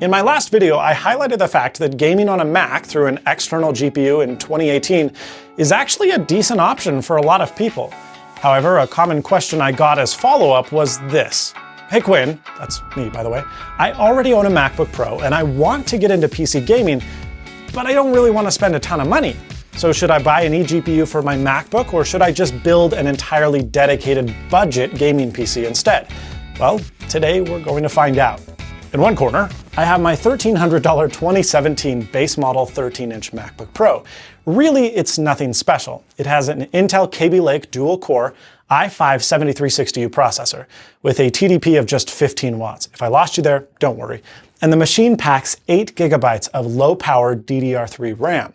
In my last video, I highlighted the fact that gaming on a Mac through an external GPU in 2018 is actually a decent option for a lot of people. However, a common question I got as follow-up was this. Hey Quinn, that's me by the way, I already own a MacBook Pro and I want to get into PC gaming, but I don't really want to spend a ton of money. So should I buy an eGPU for my MacBook, or should I just build an entirely dedicated budget gaming PC instead? Well, today we're going to find out. In one corner, I have my $1,300 2017 base model 13-inch MacBook Pro. Really, it's nothing special. It has an Intel Kaby Lake dual-core i5-7360U processor with a TDP of just 15 watts. If I lost you there, don't worry. And the machine packs 8 gigabytes of low-power DDR3 RAM.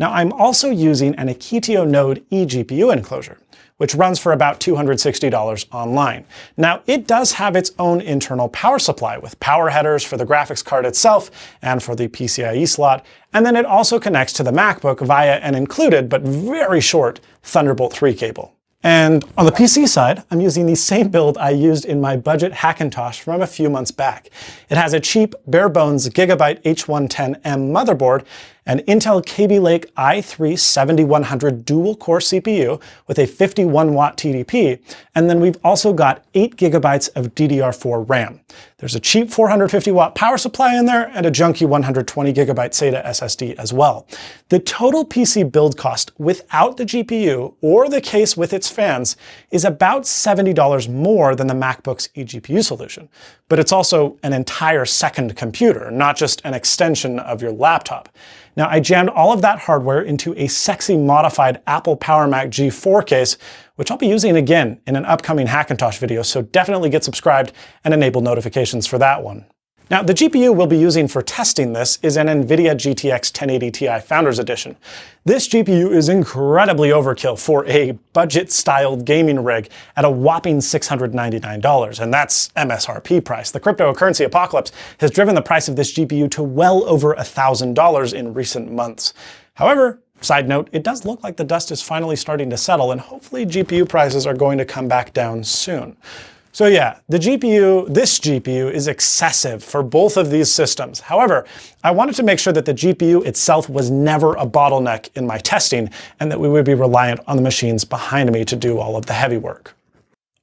Now, I'm also using an Akitio Node eGPU enclosure, which runs for about $260 online. Now, it does have its own internal power supply with power headers for the graphics card itself and for the PCIe slot, and then it also connects to the MacBook via an included but very short Thunderbolt 3 cable. And on the PC side, I'm using the same build I used in my budget Hackintosh from a few months back. It has a cheap, bare-bones Gigabyte H110M motherboard, an Intel Kaby Lake i3-7100 dual-core CPU with a 51-watt TDP, and then we've also got 8 gigabytes of DDR4 RAM. There's a cheap 450-watt power supply in there and a junky 120 gigabyte SATA SSD as well. The total PC build cost without the GPU or the case with its fans is about $70 more than the MacBook's eGPU solution. But it's also an entire second computer, not just an extension of your laptop. Now, I jammed all of that hardware into a sexy modified Apple PowerMac G4 case, which I'll be using again in an upcoming Hackintosh video, so definitely get subscribed and enable notifications for that one. Now, the GPU we'll be using for testing this is an NVIDIA GTX 1080 Ti Founders Edition. This GPU is incredibly overkill for a budget-styled gaming rig at a whopping $699, and that's MSRP price. The cryptocurrency apocalypse has driven the price of this GPU to well over $1,000 in recent months. However, side note, it does look like the dust is finally starting to settle, and hopefully GPU prices are going to come back down soon. So yeah, this GPU is excessive for both of these systems. However, I wanted to make sure that the GPU itself was never a bottleneck in my testing and that we would be reliant on the machines behind me to do all of the heavy work.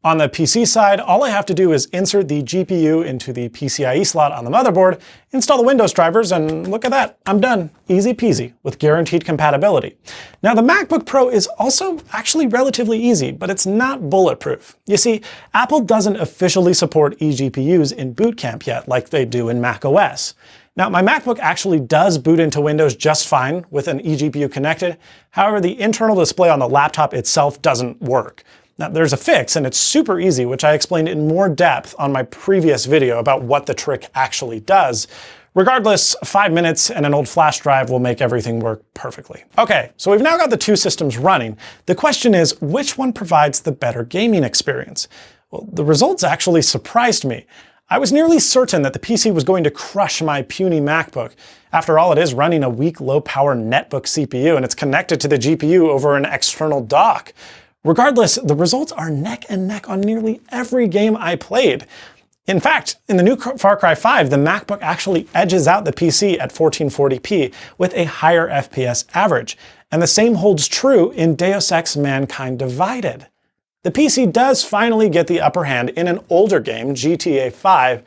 On the PC side, all I have to do is insert the GPU into the PCIe slot on the motherboard, install the Windows drivers, and look at that, I'm done. Easy peasy, with guaranteed compatibility. Now, the MacBook Pro is also actually relatively easy, but it's not bulletproof. You see, Apple doesn't officially support eGPUs in Boot Camp yet, like they do in macOS. Now, my MacBook actually does boot into Windows just fine with an eGPU connected. However, the internal display on the laptop itself doesn't work. Now, there's a fix, and it's super easy, which I explained in more depth on my previous video about what the trick actually does. Regardless, 5 minutes and an old flash drive will make everything work perfectly. Okay, so we've now got the two systems running. The question is, which one provides the better gaming experience? Well, the results actually surprised me. I was nearly certain that the PC was going to crush my puny MacBook. After all, it is running a weak, low-power netbook CPU, and it's connected to the GPU over an external dock. Regardless, the results are neck and neck on nearly every game I played. In fact, in the new Far Cry 5, the MacBook actually edges out the PC at 1440p with a higher FPS average. And the same holds true in Deus Ex Mankind Divided. The PC does finally get the upper hand in an older game, GTA 5.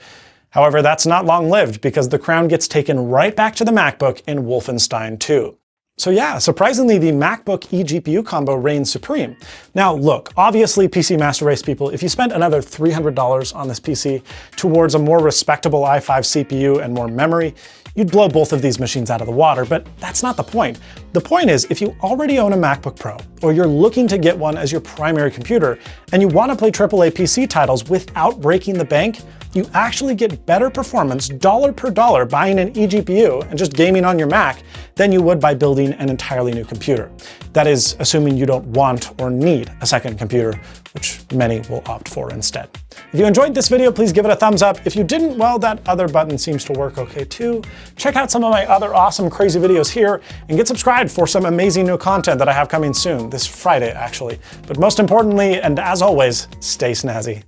However, that's not long-lived because the crown gets taken right back to the MacBook in Wolfenstein II. So yeah, surprisingly, the MacBook eGPU combo reigns supreme. Now look, obviously PC Master Race people, if you spent another $300 on this PC towards a more respectable i5 CPU and more memory, you'd blow both of these machines out of the water, but that's not the point. The point is, if you already own a MacBook Pro, or you're looking to get one as your primary computer, and you want to play AAA PC titles without breaking the bank, you actually get better performance dollar per dollar buying an eGPU and just gaming on your Mac than you would by building an entirely new computer. That is, assuming you don't want or need a second computer, which many will opt for instead. If you enjoyed this video, please give it a thumbs up. If you didn't, well, that other button seems to work okay too. Check out some of my other awesome, crazy videos here, and get subscribed for some amazing new content that I have coming soon, this Friday actually. But most importantly, and as always, stay snazzy.